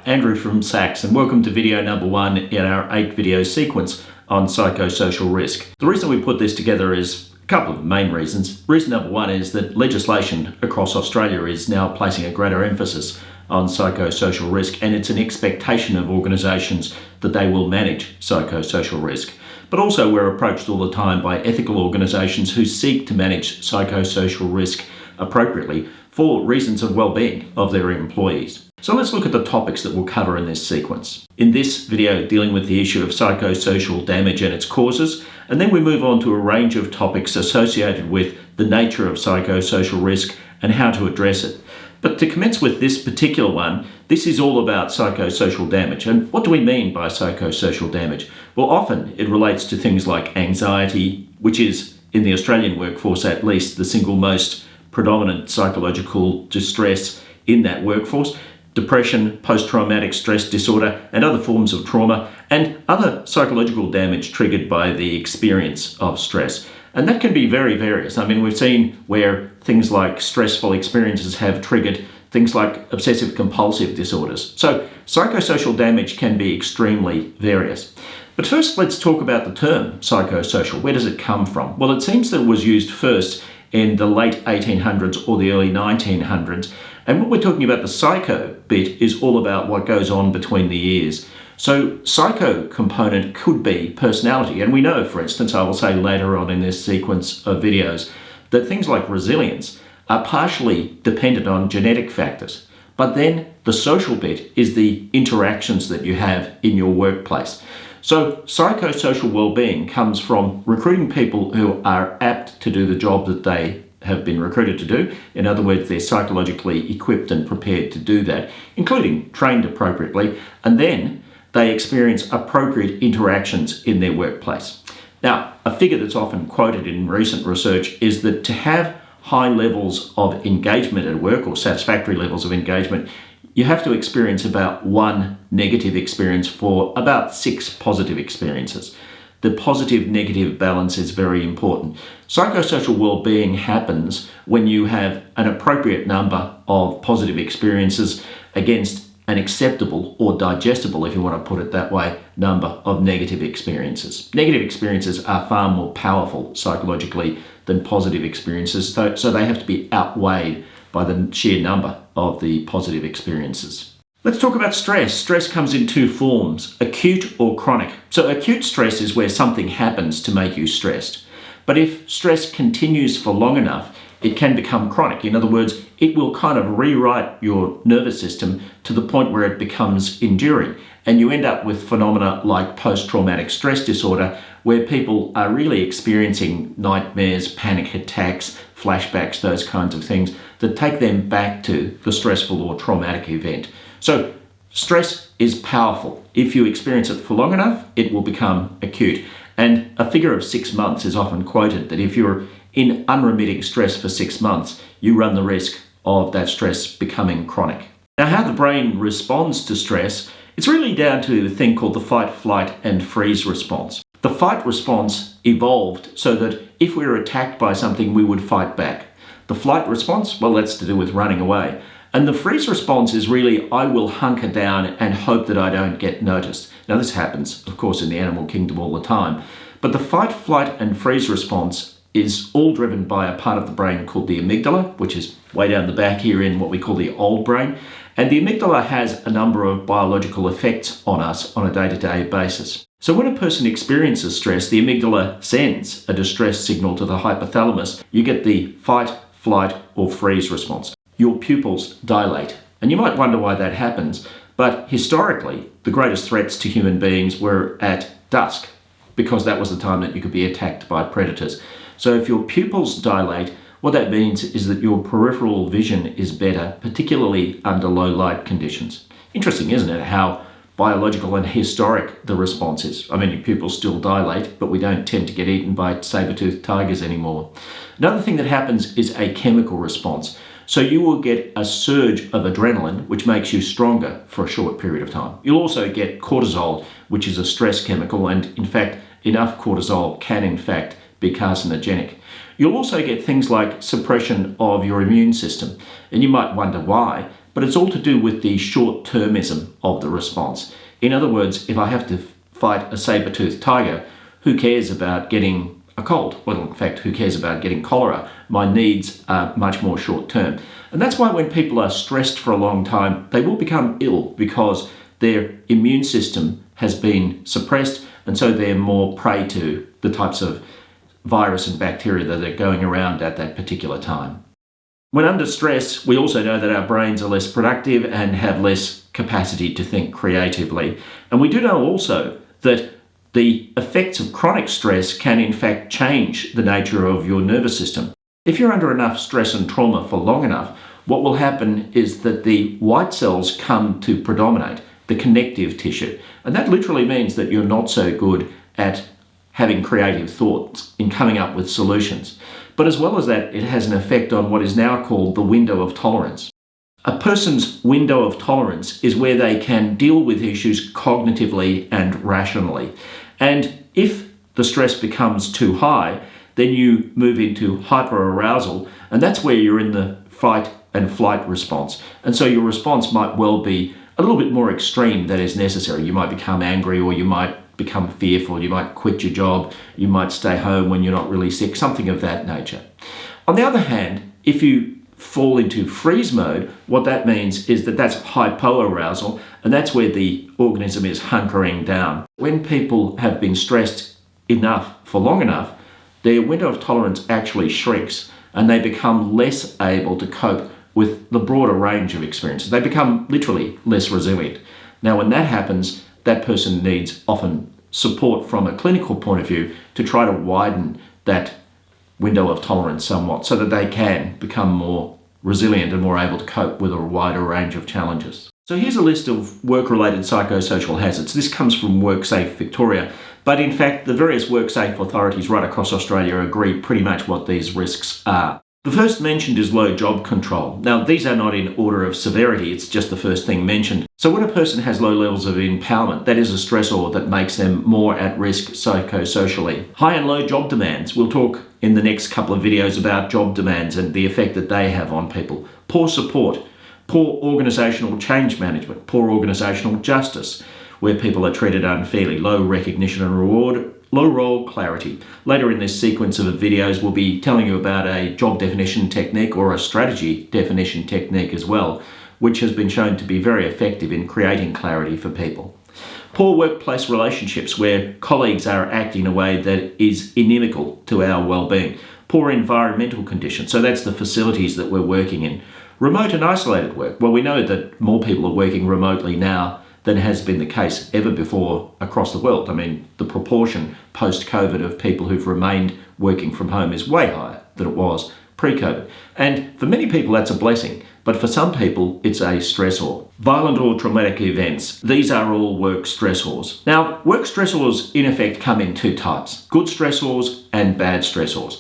Andrew from SACS, and welcome to video number 1 in our 8-video sequence on psychosocial risk. The reason we put this together is a couple of main reasons. Reason number 1 is that legislation across Australia is now placing a greater emphasis on psychosocial risk, and it's an expectation of organisations that they will manage psychosocial risk. But also we're approached all the time by ethical organisations who seek to manage psychosocial risk appropriately for reasons of well-being of their employees. So let's look at the topics that we'll cover in this sequence. In this video, dealing with the issue of psychosocial damage and its causes, and then we move on to a range of topics associated with the nature of psychosocial risk and how to address it. But to commence with this particular one, this is all about psychosocial damage. And what do we mean by psychosocial damage? Well, often it relates to things like anxiety, which is, in the Australian workforce at least, the single most predominant psychological distress in that workforce, depression, post-traumatic stress disorder, and other forms of trauma, and other psychological damage triggered by the experience of stress. And that can be very various. I mean, we've seen where things like stressful experiences have triggered things like obsessive compulsive disorders. So psychosocial damage can be extremely various. But first, let's talk about the term psychosocial. Where does it come from? Well, it seems that it was used first in the late 1800s or the early 1900s. And what we're talking about, the psycho bit, is all about what goes on between the ears. So psycho component could be personality. And we know, for instance, I will say later on in this sequence of videos, that things like resilience are partially dependent on genetic factors. But then the social bit is the interactions that you have in your workplace. So psychosocial well-being comes from recruiting people who are apt to do the job that they have been recruited to do. In other words, they're psychologically equipped and prepared to do that, including trained appropriately, and then they experience appropriate interactions in their workplace. Now, a figure that's often quoted in recent research is that to have high levels of engagement at work, or satisfactory levels of engagement, you have to experience about 1 negative experience for about 6 positive experiences. The positive-negative balance is very important. Psychosocial well-being happens when you have an appropriate number of positive experiences against an acceptable or digestible, if you want to put it that way, number of negative experiences. Negative experiences are far more powerful psychologically than positive experiences, so they have to be outweighed by the sheer number of the positive experiences. Let's talk about stress. Stress comes in 2 forms, acute or chronic. So acute stress is where something happens to make you stressed. But if stress continues for long enough, it can become chronic. In other words, it will kind of rewrite your nervous system to the point where it becomes enduring. And you end up with phenomena like post-traumatic stress disorder, where people are really experiencing nightmares, panic attacks, flashbacks, those kinds of things that take them back to the stressful or traumatic event. So stress is powerful. If you experience it for long enough, it will become acute. And a figure of 6 months is often quoted, that if you're in unremitting stress for 6 months, you run the risk of that stress becoming chronic. Now, how the brain responds to stress, it's really down to a thing called the fight, flight, and freeze response. The fight response evolved so that if we were attacked by something, we would fight back. The flight response, well, that's to do with running away. And the freeze response is really, I will hunker down and hope that I don't get noticed. Now, this happens, of course, in the animal kingdom all the time. But the fight, flight, and freeze response is all driven by a part of the brain called the amygdala, which is way down the back here in what we call the old brain. And the amygdala has a number of biological effects on us on a day-to-day basis. So when a person experiences stress, the amygdala sends a distress signal to the hypothalamus. You get the fight, flight, or freeze response. Your pupils dilate. And you might wonder why that happens, but historically, the greatest threats to human beings were at dusk, because that was the time that you could be attacked by predators. So if your pupils dilate, what that means is that your peripheral vision is better, particularly under low light conditions. Interesting, isn't it, how biological and historic the response is. I mean, your pupils still dilate, but we don't tend to get eaten by saber-toothed tigers anymore. Another thing that happens is a chemical response. So you will get a surge of adrenaline, which makes you stronger for a short period of time. You'll also get cortisol, which is a stress chemical, and in fact, enough cortisol can in fact be carcinogenic. You'll also get things like suppression of your immune system. And you might wonder why, but it's all to do with the short-termism of the response. In other words, if I have to fight a saber-toothed tiger, who cares about getting a cold? Well, in fact, who cares about getting cholera? My needs are much more short-term. And that's why when people are stressed for a long time, they will become ill because their immune system has been suppressed, and so they're more prey to the types of virus and bacteria that are going around at that particular time. When under stress, we also know that our brains are less productive and have less capacity to think creatively. And we do know also that the effects of chronic stress can in fact change the nature of your nervous system. If you're under enough stress and trauma for long enough, what will happen is that the white cells come to predominate, the connective tissue. And that literally means that you're not so good at having creative thoughts, in coming up with solutions. But as well as that, it has an effect on what is now called the window of tolerance. A person's window of tolerance is where they can deal with issues cognitively and rationally. And if the stress becomes too high, then you move into hyperarousal, and that's where you're in the fight and flight response. And so your response might well be a little bit more extreme than is necessary. You might become angry, or you might become fearful, you might quit your job, you might stay home when you're not really sick, something of that nature. On the other hand, if you fall into freeze mode, what that means is that that's hypoarousal, and that's where the organism is hunkering down. When people have been stressed enough for long enough, their window of tolerance actually shrinks, and they become less able to cope with the broader range of experiences. They become literally less resilient. Now, when that happens, that person needs often support from a clinical point of view to try to widen that window of tolerance somewhat so that they can become more resilient and more able to cope with a wider range of challenges. So here's a list of work-related psychosocial hazards. This comes from WorkSafe Victoria, but in fact the various WorkSafe authorities right across Australia agree pretty much what these risks are. The first mentioned is low job control. Now, these are not in order of severity, it's just the first thing mentioned. So when a person has low levels of empowerment, that is a stressor that makes them more at risk psychosocially. High and low job demands. We'll talk in the next couple of videos about job demands and the effect that they have on people. Poor support, poor organisational change management, poor organisational justice, where people are treated unfairly, low recognition and reward, low role clarity. Later in this sequence of videos, we'll be telling you about a job definition technique or a strategy definition technique as well, which has been shown to be very effective in creating clarity for people. Poor workplace relationships, where colleagues are acting in a way that is inimical to our well-being. Poor environmental conditions, so that's the facilities that we're working in. Remote and isolated work. Well, we know that more people are working remotely now than has been the case ever before across the world. I mean, the proportion post-COVID of people who've remained working from home is way higher than it was pre-COVID. And for many people, that's a blessing. But for some people, it's a stressor. Violent or traumatic events. These are all work stressors. Now, work stressors, in effect, come in two types. Good stressors and bad stressors.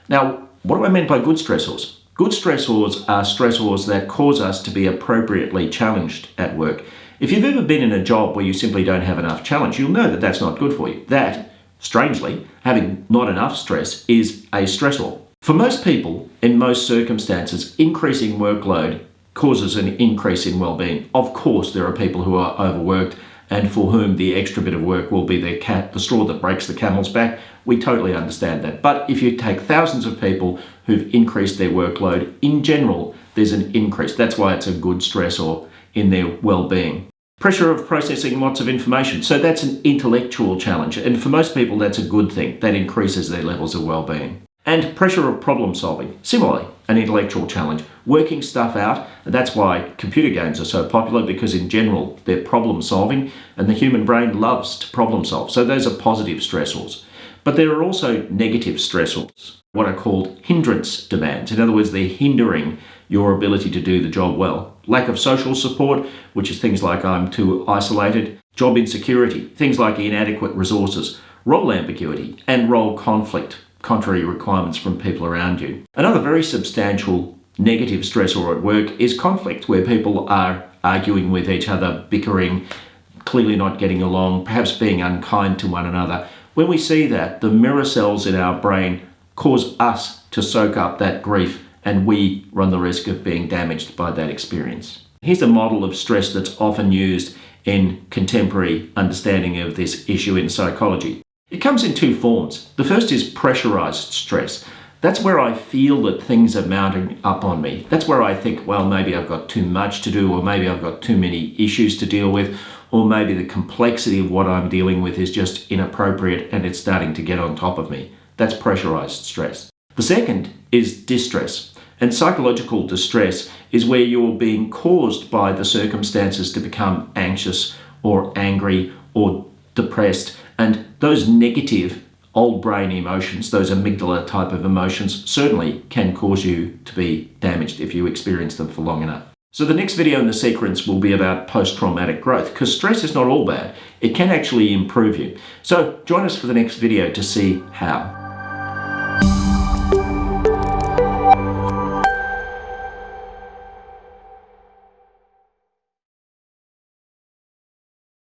Now, what do I mean by good stressors? Good stressors are stressors that cause us to be appropriately challenged at work. If you've ever been in a job where you simply don't have enough challenge, you'll know that that's not good for you. That, strangely, having not enough stress is a stressor. For most people, in most circumstances, increasing workload causes an increase in well-being. Of course, there are people who are overworked and for whom the extra bit of work will be the straw that breaks the camel's back. We totally understand that. But if you take thousands of people who've increased their workload, in general, there's an increase. That's why it's a good stressor in their well-being. Pressure of processing lots of information. So that's an intellectual challenge. And for most people, that's a good thing. That increases their levels of well-being. And pressure of problem solving. Similarly, an intellectual challenge. Working stuff out. And that's why computer games are so popular, because in general, they're problem solving and the human brain loves to problem solve. So those are positive stressors. But there are also negative stressors, what are called hindrance demands. In other words, they're hindering your ability to do the job well. Lack of social support, which is things like I'm too isolated. Job insecurity, things like inadequate resources. Role ambiguity and role conflict, contrary requirements from people around you. Another very substantial negative stressor at work is conflict, where people are arguing with each other, bickering, clearly not getting along, perhaps being unkind to one another. When we see that, the mirror cells in our brain cause us to soak up that grief, and we run the risk of being damaged by that experience. Here's a model of stress that's often used in contemporary understanding of this issue in psychology. It comes in two forms. The first is pressurized stress. That's where I feel that things are mounting up on me. That's where I think, well, maybe I've got too much to do, or maybe I've got too many issues to deal with, or maybe the complexity of what I'm dealing with is just inappropriate and it's starting to get on top of me. That's pressurized stress. The second is distress. And psychological distress is where you're being caused by the circumstances to become anxious or angry or depressed. And those negative old brain emotions, those amygdala type of emotions, certainly can cause you to be damaged if you experience them for long enough. So the next video in the sequence will be about post-traumatic growth, because stress is not all bad. It can actually improve you. So join us for the next video to see how.